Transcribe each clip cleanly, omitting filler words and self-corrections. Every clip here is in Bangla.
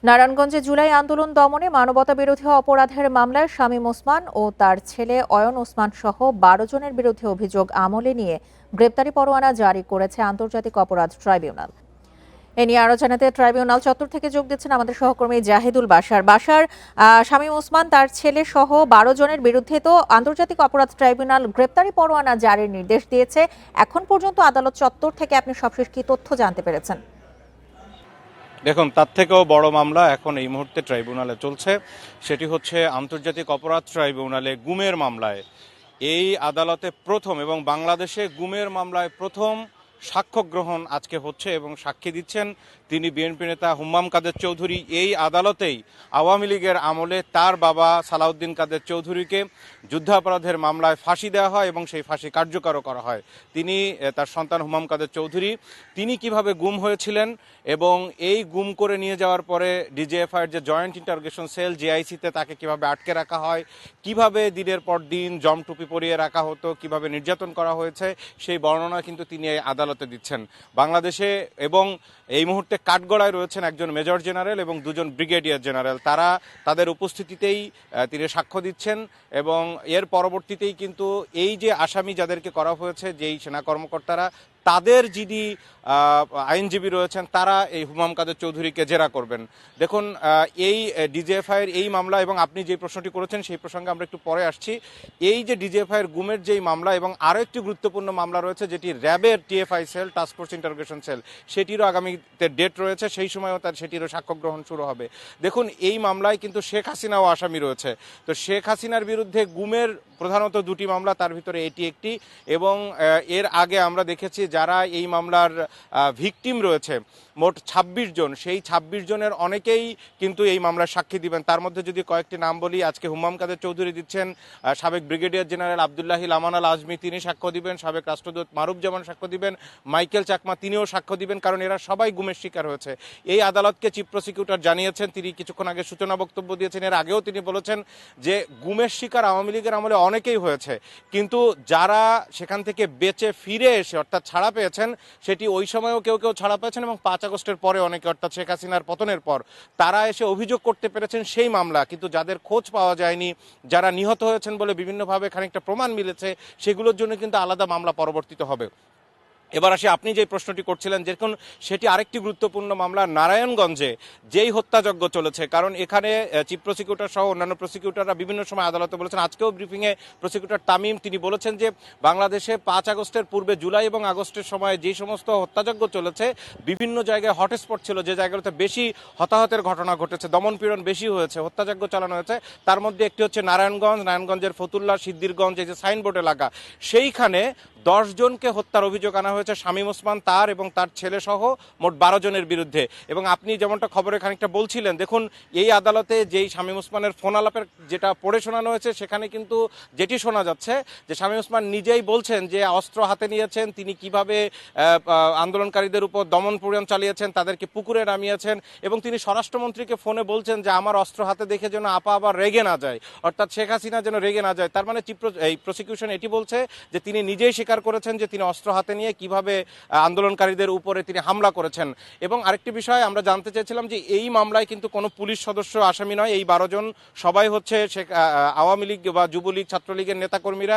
নারায়ণগঞ্জে জুলাই আন্দোলন দমনে মানবতাবিরোধী অপরাধের মামলায় শামীম ওসমান ও তার ছেলে অয়ন ওসমান সহ ১২ জনের বিরুদ্ধে অভিযোগ আমলে নিয়ে গ্রেপ্তারি পরোয়ানা জারি করেছে আন্তর্জাতিক অপরাধ ট্রাইব্যুনাল। এ নিয়ে আরো জানাতে ট্রাইব্যুনাল চত্বর থেকে যোগ দিচ্ছেন আমাদের সহকর্মী জাহিদুল বাশার। শামীম ওসমান তার ছেলে সহ ১২ জনের বিরুদ্ধে তো আন্তর্জাতিক অপরাধ ট্রাইব্যুনাল গ্রেপ্তারি পরোয়ানা জারির নির্দেশ দিয়েছে। এখন পর্যন্ত আদালত চত্বর থেকে আপনি সবশেষ কি তথ্য জানতে পেরেছেন? দেখুন, তার থেকেও বড় মামলা এখন এই মুহূর্তে ট্রাইব্যুনালে চলছে। সেটি হচ্ছে আন্তর্জাতিক অপরাধ ট্রাইব্যুনালে গুমের মামলায় এই আদালতে প্রথম এবং বাংলাদেশে গুমের মামলায় প্রথম সাক্ষ্য গ্রহণ আজকে হচ্ছে এবং সাক্ষী দিচ্ছেন তিনি বিএনপি নেতা হুম্মাম কাদের চৌধুরী। এই আদালতেই আওয়ামী লীগের আমলে তার বাবা সালাউদ্দিন কাদের চৌধুরীকে যুদ্ধাপরাধের মামলায় ফাঁসি দেওয়া হয় এবং সেই ফাঁসি কার্যকরও করা হয়। তিনি তার সন্তান হুম্মাম কাদের চৌধুরী তিনি কিভাবে গুম হয়েছিলেন এবং এই গুম করে নিয়ে যাওয়ার পরে ডিজিএফআইয়ের যে জয়েন্ট ইন্টারোগেশন সেল জেআইসিতে তাকে কিভাবে আটকে রাখা হয়, কিভাবে দিনের পর দিন জমটুপি পরিয়ে রাখা হতো, কিভাবে নির্যাতন করা হয়েছে, সেই বর্ণনা কিন্তু তিনি এই আদালতে দিচ্ছেন। বাংলাদেশে এবং এই মুহূর্তে কাঠগড়ায় রয়েছেন একজন মেজর জেনারেল এবং দুজন ব্রিগেডিয়ার জেনারেল। তারা তাদের উপস্থিতিতেই তিনি সাক্ষ্য দিচ্ছেন এবং এর পরবর্তীতেই কিন্তু এই যে আসামি যাদেরকে করা হয়েছে, যেই সেনা কর্মকর্তারা, তাদের যিনি আইনজীবী রয়েছেন তারা এই হুম্মাম কাদের চৌধুরীকে জেরা করবেন। দেখুন, এই ডিজিএফআইয়ের এই মামলা এবং আপনি যে প্রশ্নটি করেছেন সেই প্রসঙ্গে আমরা একটু পরে আসছি। এই যে ডিজিএফআইয়ের গুমের যেই মামলা এবং আরও একটি গুরুত্বপূর্ণ মামলা রয়েছে যেটি র্যাবের TFI cell, task force interrogation cell, সেটিরও আগামীতে ডেট রয়েছে, সেই সময়ও সেটিরও সাক্ষ্য গ্রহণ শুরু হবে। দেখুন, এই মামলায় কিন্তু শেখ হাসিনাও আসামি রয়েছে। তো শেখ হাসিনার বিরুদ্ধে গুমের প্রধানত দুটি মামলা, তার ভিতরে এটি একটি। এবং এর আগে আমরা দেখেছি যারা এই মামলার ভিকটিম রয়েছে মোট ২৬ জন, সেই ২৬ জনের অনেকেই কিন্তু এই মামলার সাক্ষী দিবেন। তার মধ্যে যদি কয়েকটি নাম বলি, আজকে হুম্মাম কাদের চৌধুরী দিচ্ছেন, সাবেক ব্রিগেডিয়ার জেনারেল আবদুল্লাহিল আমান আল আজমি তিনি সাক্ষ্য দিবেন, সাবেক রাষ্ট্রদূত মারুফ জামান সাক্ষ্য দিবেন, মাইকেল চাকমা তিনিও সাক্ষ্য দিবেন, কারণ এরা সবাই গুমের শিকার হয়েছে। এই আদালতকে চিফ প্রসিকিউটর জানিয়েছেন, তিনি কিছুক্ষণ আগে সূচনা বক্তব্য দিয়েছেন। এর আগেও তিনি বলেছেন যে গুমের শিকার আওয়ামী লীগের আমলে অনেকেই হয়েছে, কিন্তু যারা সেখান থেকে বেঁচে ফিরে এসে অর্থাৎ ছাড়া পেয়েছেন, সেটি ওই সময়ও কেউ কেউ ছাড়া পেয়েছেন এবং ৫ আগস্টের পরে অনেকে, অর্থাৎ শেখ হাসিনার পতনের পর তারা এসে অভিযোগ করতে পেরেছেন সেই মামলা। কিন্তু যাদের খোঁজ পাওয়া যায়নি, যারা নিহত হয়েছেন বলে বিভিন্নভাবে খানিকটা প্রমাণ মিলেছে, সেগুলোর জন্য কিন্তু আলাদা মামলা পরবর্তীতে হবে। এবার আসি আপনি যে প্রশ্নটি করছিলেন, দেখুন সেটি আরেকটি গুরুত্বপূর্ণ মামলা নারায়ণগঞ্জে যেই হত্যাযজ্ঞ চলেছে। কারণ এখানে চিফ প্রসিকিউটর সহ অন্যান্য প্রসিকিউটররা বিভিন্ন সময় আদালতে বলেছেন, আজকেও ব্রিফিংয়ে প্রসিকিউটর তামিম তিনি বলেছেন যে বাংলাদেশে ৫ আগস্টের পূর্বে জুলাই এবং আগস্টের সময় যে সমস্ত হত্যাযজ্ঞ চলেছে বিভিন্ন জায়গায় হটস্পট ছিল, যে জায়গাগুলোতে বেশি হতাহতের ঘটনা ঘটেছে, দমনপীড়ন বেশি হয়েছে, হত্যাযজ্ঞ চালানো হয়েছে, তার মধ্যে একটি হচ্ছে নারায়ণগঞ্জের ফতুল্লা সিদ্দিরগঞ্জ, এই যে সাইনবোর্ড এলাকা, সেইখানে ১০ জনকে হত্যার অভিযোগ আনা হয়েছে শামীম ওসমান তার এবং তার ছেলে সহ মোট ১২ জনের বিরুদ্ধে। এবং আপনি যেমনটা খবরে খানিকটা বলছিলেন, দেখুন এই আদালতে যেই শামীম ওসমানের ফোন আলাপের যেটা পড়ে শোনানো হয়েছে, সেখানে কিন্তু যেটি শোনা যাচ্ছে যে শামীম ওসমান নিজেই বলছেন যে অস্ত্র হাতে নিয়েছেন, তিনি কিভাবে আন্দোলনকারীদের উপর দমন পীড়ন চালিয়েছেন, তাদেরকে পুকুরে নামিয়েছেন, এবং তিনি স্বরাষ্ট্রমন্ত্রীকে ফোনে বলছেন যে আমার অস্ত্র হাতে দেখে যেন আপা আবার রেগে না যায়, অর্থাৎ শেখ হাসিনা যেন রেগে না যায়। তার মানে এই প্রসিকিউশন এটি বলছে যে তিনি নিজেই স্বীকার করেছেন যে তিনি অস্ত্র হাতে নিয়ে কিভাবে আন্দোলনকারীদের উপরে তিনি হামলা করেছেন। এবং আরেকটি বিষয় আমরা জানতে চাইছিলাম যে এই মামলায় কিন্তু কোনো পুলিশ সদস্য আসামি নয়। এই 12 জন সবাই হচ্ছে আওয়ামী লীগ বা যুবলীগ ছাত্রলীগের নেতাকর্মীরা,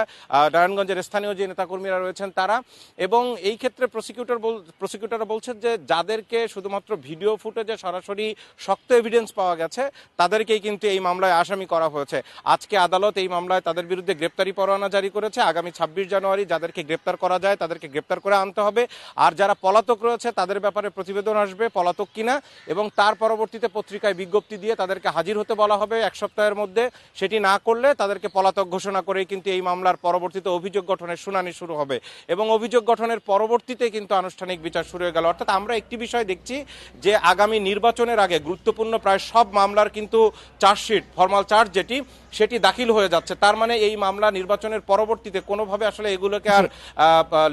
নারায়ণগঞ্জের স্থানীয় যে নেতাকর্মীরা রয়েছেন তারা। এবং এই ক্ষেত্রে প্রসিকিউটররা বলছেন যে যাদেরকে শুধুমাত্র ভিডিও ফুটেজে সরাসরি শক্ত এভিডেন্স পাওয়া গেছে তাদেরকেই কিন্তু এই মামলায় আসামি করা হয়েছে। আজকে আদালত এই মামলায় তাদের বিরুদ্ধে গ্রেপ্তারি পরোয়ানা জারি করেছে। আগামী ২৬ জানুয়ারি যাদেরকে গ্রেপ্তার করা যায় তাদেরকে গ্রেপ্তার করে আনতে হবে। আর যারা পলাতক রয়েছে তাদের ব্যাপারে প্রতিবেদন আসবে পলাতক কিনা, এবং তার পরবর্তীতে পত্রিকায় বিজ্ঞপ্তি দিয়ে তাদেরকে হাজির হতে বলা হবে ১ সপ্তাহের মধ্যে। সেটি না করলে তাদেরকে পলাতক ঘোষণা করেই কিন্তু এই মামলার পরবর্তীতে অভিযোগ গঠনের শুনানি শুরু হবে এবং অভিযোগ গঠনের পরবর্তীতে কিন্তু আনুষ্ঠানিক বিচার শুরু হয়ে গেল। অর্থাৎ আমরা একটি বিষয় দেখছি যে আগামী নির্বাচনের আগে গুরুত্বপূর্ণ প্রায় সব মামলার কিন্তু চার্জশিট, ফরমাল চার্জ সেটি দাখিল হয়ে যাচ্ছে। তার মানে এই মামলা নির্বাচনের পরবর্তীতে কোনোভাবে আসলে এগুলোকে আর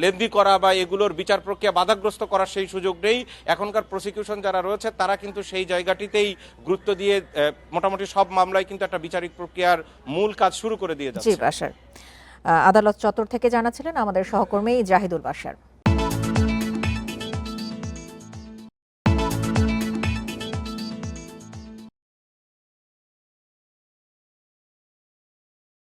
লেন্দি করা বা এগুলোর বিচার প্রক্রিয়া বাধাগ্রস্ত করার সেই সুযোগ নেই। এখনকার প্রসিকিউশন যারা রয়েছে তারা কিন্তু সেই জায়গাটিতেই গুরুত্ব দিয়ে মোটামুটি সব মামলায় কিন্তু একটা বিচারিক প্রক্রিয়ার মূল কাজ শুরু করে দিয়ে যাচ্ছে। আদালত চত্বর থেকে জানাচ্ছিলেন আমাদের সহকর্মী জাহিদুল বাশার।